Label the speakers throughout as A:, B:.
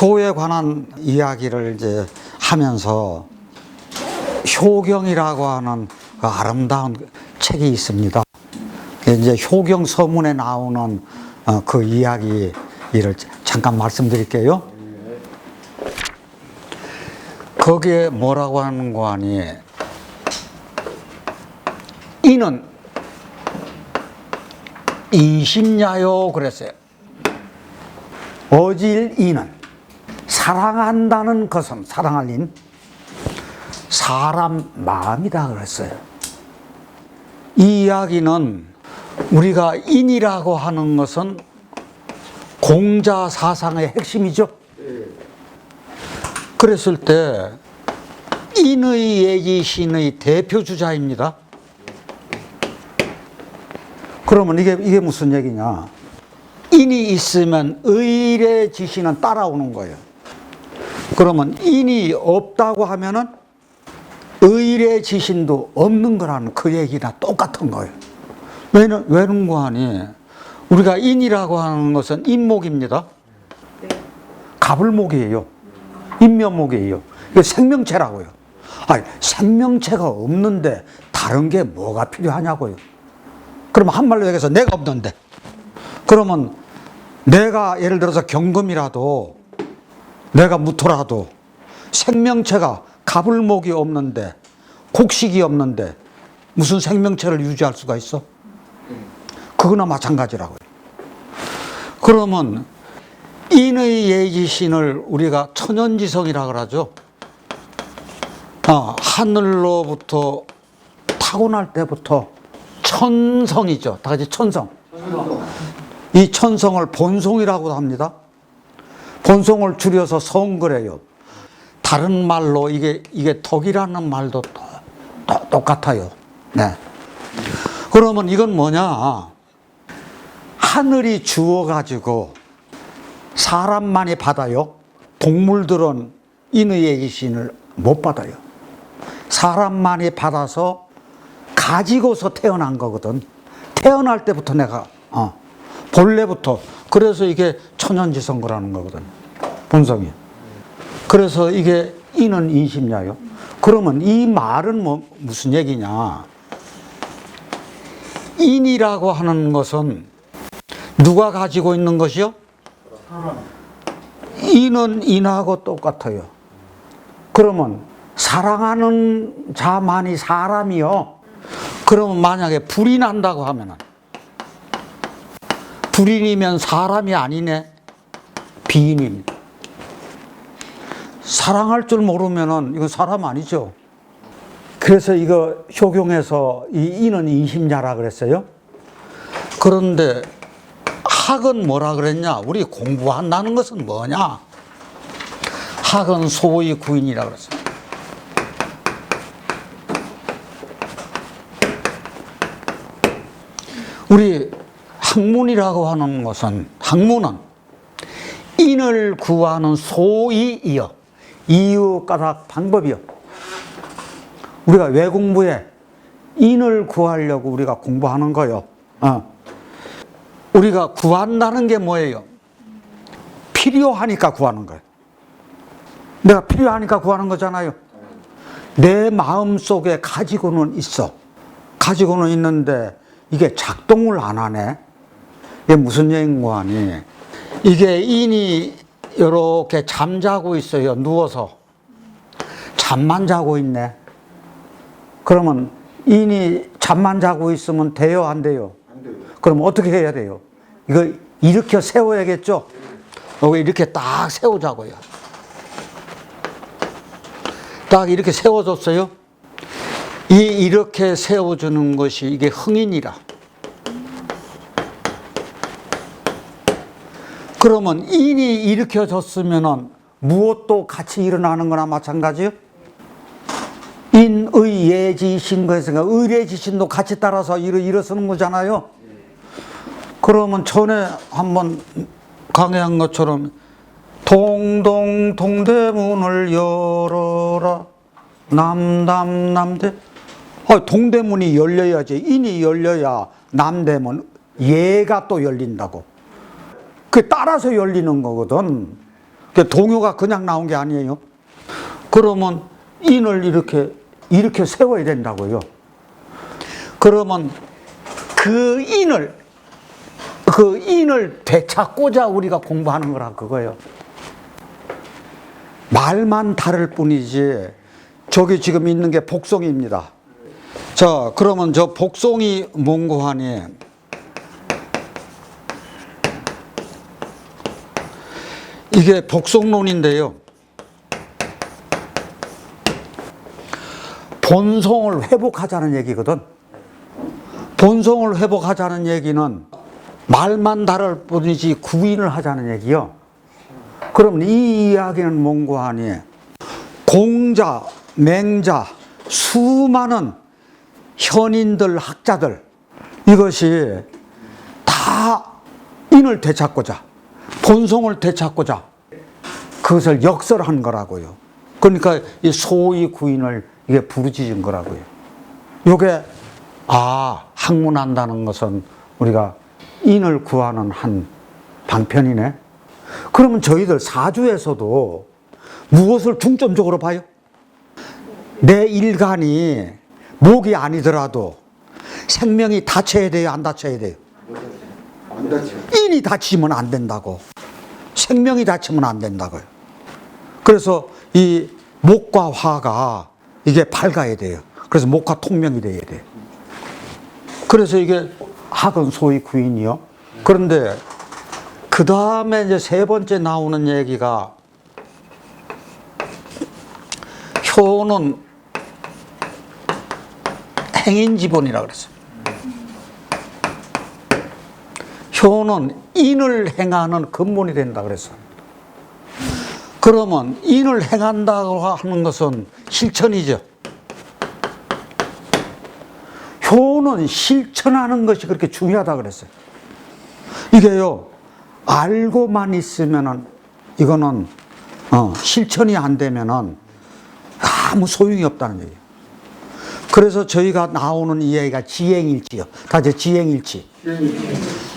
A: 효에 관한 이야기를 이제 하면서 효경이라고 하는 그 아름다운 책이 있습니다. 이제 효경 서문에 나오는 그 이야기를 잠깐 말씀드릴게요. 거기에 뭐라고 하는 거 아니? 이는 인심야요 그랬어요. 어질 이는 사랑한다는 것은 사랑할 인 사람 마음이다 그랬어요. 이 이야기는 우리가 인이라고 하는 것은 공자 사상의 핵심이죠. 그랬을 때 인의 예지신의 대표 주자입니다. 그러면 이게 무슨 얘기냐? 인이 있으면 의의 지신은 따라오는 거예요. 그러면 인이 없다고 하면은 의의 지신도 없는 거라는 그 얘기나 똑같은 거예요. 왜는 거하니? 우리가 인이라고 하는 것은 인목입니다. 가불목이에요. 인면목이에요. 이게 생명체라고요. 아니, 생명체가 없는데 다른 게 뭐가 필요하냐고요. 그러면 한말로 얘기해서 내가 없는데, 그러면 내가 예를 들어서 경금이라도 내가 무토라도 생명체가 가불목이 없는데 곡식이 없는데 무슨 생명체를 유지할 수가 있어? 그거나 마찬가지라고요. 그러면 인의 예지신을 우리가 천연지성이라 그러죠. 하늘로부터 타고날 때부터 천성이죠. 다 같이 천성. 이 천성을 본성이라고 합니다. 본성을 줄여서 성그래요. 다른 말로 이게 덕이라는 말도 똑같아요. 네. 그러면 이건 뭐냐? 하늘이 주어가지고 사람만이 받아요. 동물들은 인의 예지신을 못 받아요. 사람만이 받아서 가지고서 태어난 거거든. 태어날 때부터 내가 본래부터. 그래서 이게 천연지성거라는 거거든. 본성이. 그래서 이게 인은 인심야요. 그러면 이 말은 무슨 얘기냐? 인이라고 하는 것은 누가 가지고 있는 것이요? 사람. 인은 인하고 똑같아요. 그러면 사랑하는 자만이 사람이요. 그러면 만약에 불이 난다고 하면은 불인이면 사람이 아니네. 비인입니다. 사랑할 줄 모르면은 이건 사람 아니죠. 그래서 이거 효경에서 이 인은 인심야라 그랬어요. 그런데 학은 뭐라 그랬냐? 우리 공부한다는 것은 뭐냐? 학은 소의 구인이라 그랬어요. 우리 학문이라고 하는 것은, 학문은 인을 구하는 소이이요. 이유, 까닭, 방법이요. 우리가 왜 공부해? 인을 구하려고 우리가 공부하는 거요. 우리가 구한다는 게 뭐예요? 필요하니까 구하는 거예요. 내가 필요하니까 구하는 거잖아요. 내 마음 속에 가지고는 있어. 가지고는 있는데 이게 작동을 안 하네. 이게 무슨 얘기인가 하니? 이게 인이 이렇게 잠자고 있어요. 누워서. 잠만 자고 있네. 그러면 인이 잠만 자고 있으면 돼요? 안 돼요? 안 돼요. 그럼 어떻게 해야 돼요? 이거 일으켜 세워야겠죠? 여기 이렇게 딱 세우자고요. 딱 이렇게 세워줬어요. 이렇게 세워주는 것이 이게 흥인이라. 그러면 인이 일으켜졌으면은 무엇도 같이 일어나는 거나 마찬가지요? 인의 예지신 거에서 의례지신도 같이 따라서 일어서는 거잖아요. 그러면 전에 한번 강의한 것처럼 동동 동대문을 열어라 남대. 동대문이 열려야지. 인이 열려야 남대문 예가 또 열린다고. 그 따라서 열리는 거거든. 동요가 그냥 나온 게 아니에요. 그러면 인을 이렇게 세워야 된다고요. 그러면 그 인을 되찾고자 우리가 공부하는 거라 그거예요. 말만 다를 뿐이지. 저기 지금 있는 게 복송입니다. 자, 그러면 저 복송이 뭔고 하니, 이게 복송론인데요. 본성을 회복하자는 얘기거든. 본성을 회복하자는 얘기는 말만 다를 뿐이지 구인을 하자는 얘기요. 그럼 이 이야기는 뭔고 하니, 공자, 맹자, 수많은 현인들, 학자들, 이것이 다 인을 되찾고자, 본성을 되찾고자 그것을 역설한 거라고요. 그러니까 이 소위 구인을 이게 부르짖은 거라고요. 요게 학문한다는 것은 우리가 인을 구하는 한 방편이네. 그러면 저희들 사주에서도 무엇을 중점적으로 봐요? 내 일간이 목이 아니더라도 생명이 다쳐야 돼요, 안 다쳐야 돼요?
B: 안 다쳐요.
A: 인이 다치면 안 된다고. 생명이 다치면 안 된다고요. 그래서 이 목과 화가 이게 밝아야 돼요. 그래서 목화 통명이 돼야 돼요. 그래서 이게 학은 소위 구인이요. 그런데 그 다음에 이제 세 번째 나오는 얘기가, 효는 행인지본이라 그랬어요. 효는 인을 행하는 근본이 된다 그랬어요. 그러면 인을 행한다고 하는 것은 실천이죠. 효는 실천하는 것이 그렇게 중요하다 그랬어요. 이게요, 알고만 있으면은, 이거는 실천이 안 되면은 아무 소용이 없다는 얘기예요. 그래서 저희가 나오는 이야기가 지행일치요. 다 이제 지행일치.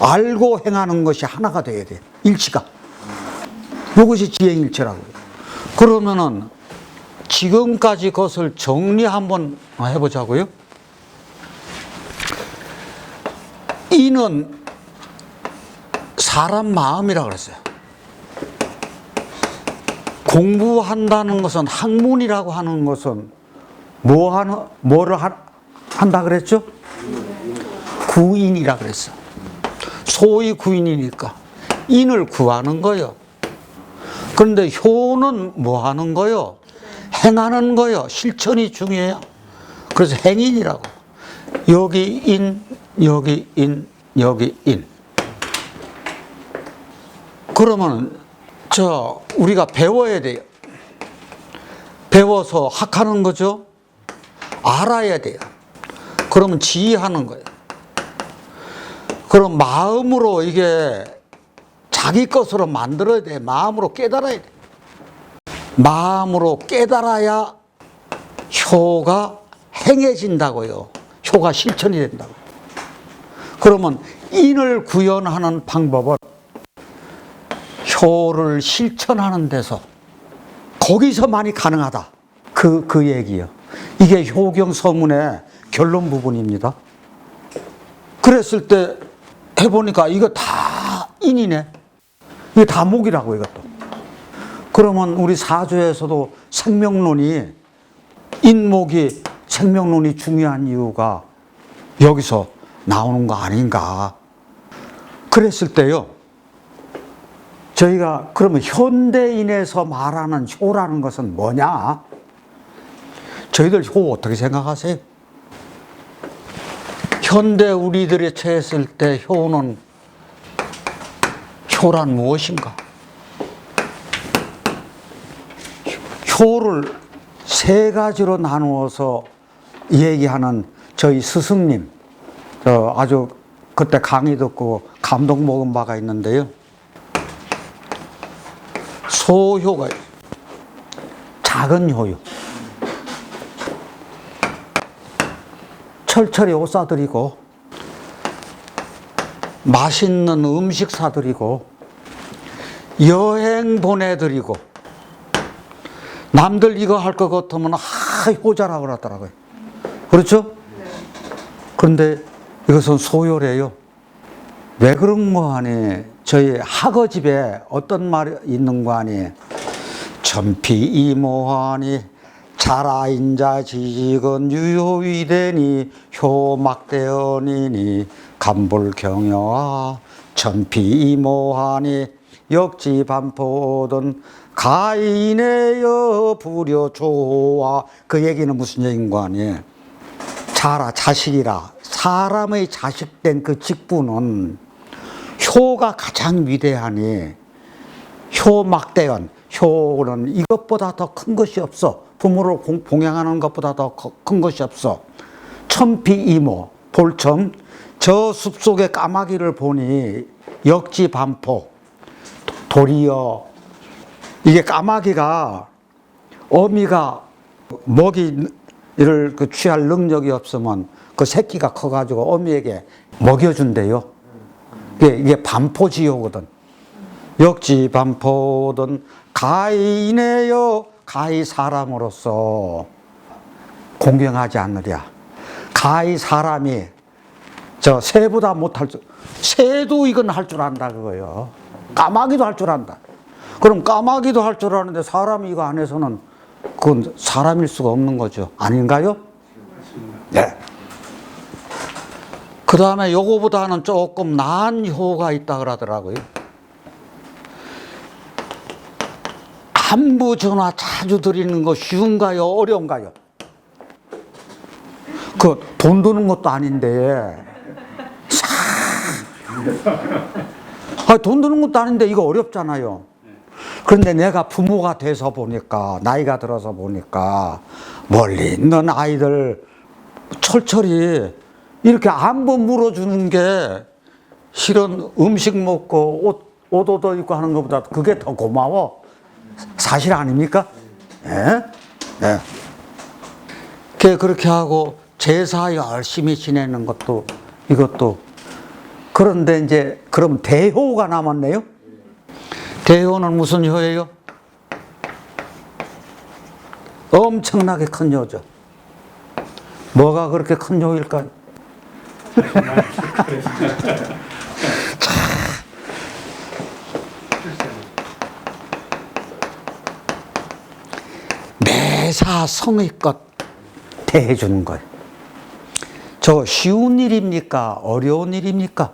A: 알고 행하는 것이 하나가 돼야 돼요. 일치가. 이것이 지행일치라고요. 그러면은 지금까지 그것을 정리 한번 해보자고요. 이는 사람 마음이라 그랬어요. 공부한다는 것은, 학문이라고 하는 것은 뭐를 한다 그랬죠? 구인이라 그랬어. 소위 구인이니까 인을 구하는 거요. 그런데 효는 뭐 하는 거요? 행하는 거요. 실천이 중요해요. 그래서 행인이라고. 여기 인, 여기 인, 여기 인. 그러면 우리가 배워야 돼요. 배워서 학하는 거죠. 알아야 돼요. 그러면 지휘하는 거예요. 그럼 마음으로 이게 자기 것으로 만들어야 돼. 마음으로 깨달아야 돼. 마음으로 깨달아야 효가 행해진다고요. 효가 실천이 된다고. 그러면 인을 구현하는 방법은 효를 실천하는 데서, 거기서만이 가능하다. 그 얘기예요. 이게 효경 서문의 결론 부분입니다. 그랬을 때 해보니까 이거 다 인이네. 이게 다 목이라고, 이것도. 그러면 우리 사주에서도 생명론이, 인목이, 생명론이 중요한 이유가 여기서 나오는 거 아닌가. 그랬을 때요, 저희가 그러면 현대인에서 말하는 효라는 것은 뭐냐? 저희들 효 어떻게 생각하세요? 현대 우리들이 처했을 때 효란 무엇인가? 효를 세 가지로 나누어서 얘기하는 저희 스승님, 아주 그때 강의 듣고 감동 먹은 바가 있는데요. 소효가 작은 효요. 철철히 옷 사드리고, 맛있는 음식 사드리고, 여행 보내드리고 남들 이거 할 것 같으면 효자라고 그러더라고요. 그렇죠? 그런데 이것은 소요래요. 왜 그런 거 하니? 저희 학어집에 어떤 말이 있는 거 아니? 천피이모하니 자라인자 지직은 유효위되니 효막대언이니 간불경여하 천피이모하니 역지반포든 가인의여 부려조와. 그 얘기는 무슨 얘기인 거 아니에요? 자라, 자식이라. 사람의 자식된 그 직분은 효가 가장 위대하니 효막대언, 효는 이것보다 더 큰 것이 없어. 부모를 봉양하는 것보다 더 큰 것이 없어. 천피이모, 볼첨, 저 숲속의 까마귀를 보니 역지반포, 도리어. 이게 까마귀가 어미가 먹이를 취할 능력이 없으면 그 새끼가 커가지고 어미에게 먹여준대요. 이게 반포지효거든. 역지반포든 가인의여, 가히 사람으로서 공경하지 않느랴. 가히 사람이 저 새보다 못할 줄, 새도 이건 할 줄 안다 그거예요. 까마귀도 할 줄 안다. 그럼 까마귀도 할 줄 아는데 사람이 이거 안 해서는 그건 사람일 수가 없는 거죠. 아닌가요? 네. 그 다음에 요거보다는 조금 나은 효가 있다 그러더라고요. 안부 전화 자주 드리는 거 쉬운가요? 어려운가요? 그 돈 드는 것도 아닌데 돈 드는 것도 아닌데 이거 어렵잖아요. 그런데 내가 부모가 돼서 보니까, 나이가 들어서 보니까 멀리 있는 아이들 철철이 이렇게 안부 물어주는 게 실은 음식 먹고 옷 얻어 입고 하는 것보다 그게 더 고마워. 사실 아닙니까? 예? 네. 그렇게 하고 제사 열심히 지내는 것도 이것도. 그런데 이제 그럼 대효가 남았네요. 대효는 무슨 효예요? 엄청나게 큰 효죠. 뭐가 그렇게 큰 효일까요? 매사 성의껏 대해주는 거예요. 저 쉬운 일입니까? 어려운 일입니까?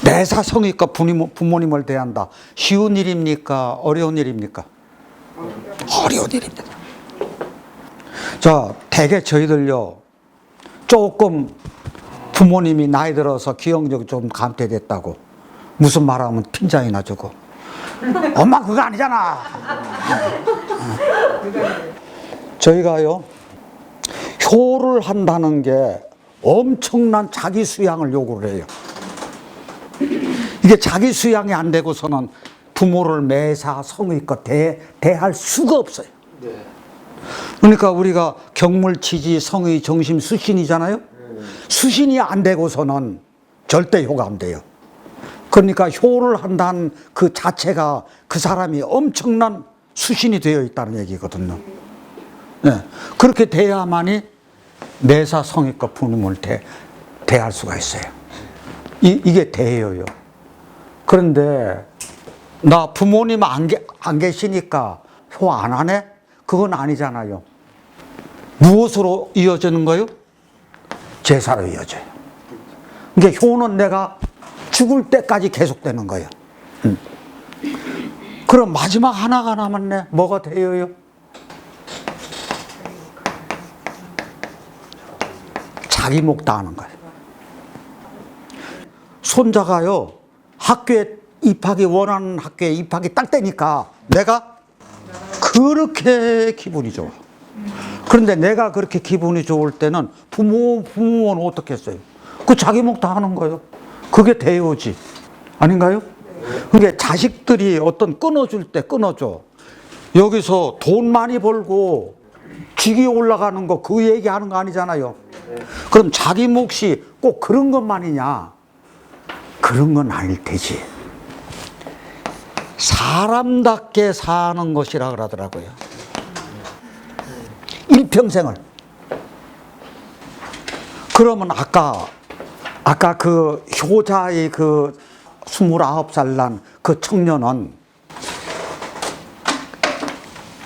A: 매사 성의껏 부모님을 대한다. 쉬운 일입니까? 어려운 일입니까? 어려운 일입니다. 자, 대개 저희들요, 조금 부모님이 나이 들어서 기억력이 좀 감퇴됐다고 무슨 말하면 핀잔이나 주고, 엄마 그거 아니잖아. 저희가요, 효를 한다는 게 엄청난 자기 수양을 요구를 해요. 이게 자기 수양이 안 되고서는 부모를 매사 성의껏 대할 수가 없어요. 그러니까 우리가 경물치지 성의 정심 수신이잖아요. 수신이 안 되고서는 절대 효가 안 돼요. 그러니까 효를 한다는 그 자체가 그 사람이 엄청난 수신이 되어 있다는 얘기거든요. 네. 그렇게 돼야만이 매사 성의껏 부모님을 대할 수가 있어요. 이게 대효요. 그런데 나 부모님 안 계시니까 효 안 하네? 그건 아니잖아요. 무엇으로 이어지는 거요? 제사로 이어져요. 그러니까 효는 내가 죽을 때까지 계속되는 거예요. 그럼 마지막 하나가 남았네. 뭐가 대효요? 자기 목 다하는 거예요. 손자가요, 학교에 입학이 원하는 학교에 입학이 딱 되니까 내가 그렇게 기분이 좋아. 그런데 내가 그렇게 기분이 좋을 때는 부모는 어떻게 했어요? 그 자기 목 다 하는 거예요. 그게 대효지. 아닌가요? 그게 자식들이 어떤 끊어줄 때 끊어줘. 여기서 돈 많이 벌고 직위 올라가는 거 그 얘기하는 거 아니잖아요. 그럼 자기 몫이 꼭 그런 것만이냐? 그런 건 아닐 테지. 사람답게 사는 것이라 그러더라고요. 일평생을. 그러면 아까 그 효자의 그 29살 난 그 청년은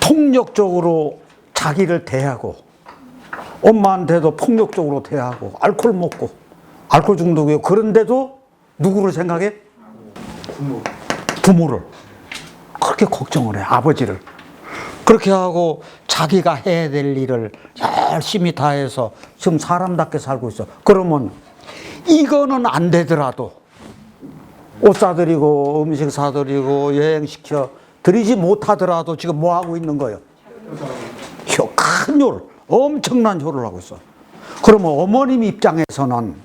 A: 폭력적으로 자기를 대하고 엄마한테도 폭력적으로 대하고 알코올 먹고 알코올 중독이에요. 그런데도 누구를 생각해? 부모를. 그렇게 걱정을 해. 아버지를. 그렇게 하고 자기가 해야 될 일을 열심히 다해서 지금 사람답게 살고 있어. 그러면 이거는 안 되더라도 옷 사드리고 음식 사드리고 여행시켜 드리지 못하더라도 지금 뭐 하고 있는 거예요? 큰 효를, 엄청난 효를 하고 있어. 그러면 어머님 입장에서는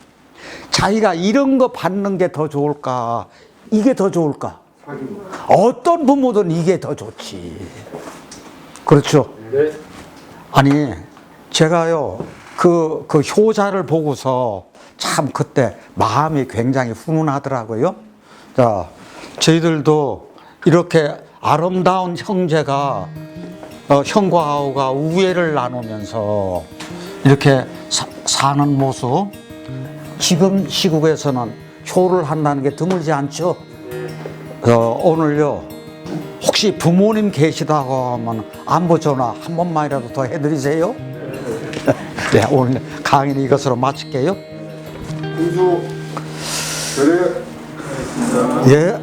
A: 자기가 이런 거 받는 게 더 좋을까? 이게 더 좋을까? 어떤 부모든 이게 더 좋지. 그렇죠?
C: 네.
A: 아니, 제가요, 그 효자를 보고서 참 그때 마음이 굉장히 훈훈하더라고요. 자, 저희들도 이렇게 아름다운 형제가, 형과 아우가 우애를 나누면서 이렇게 사는 모습, 지금 시국에서는 효를 한다는 게 드물지 않죠? 오늘요, 혹시 부모님 계시다고 하면 안부 전화 한 번만이라도 더 해드리세요. 네, 오늘 강의는 이것으로 마칠게요.
B: 공수 그래.
A: 예.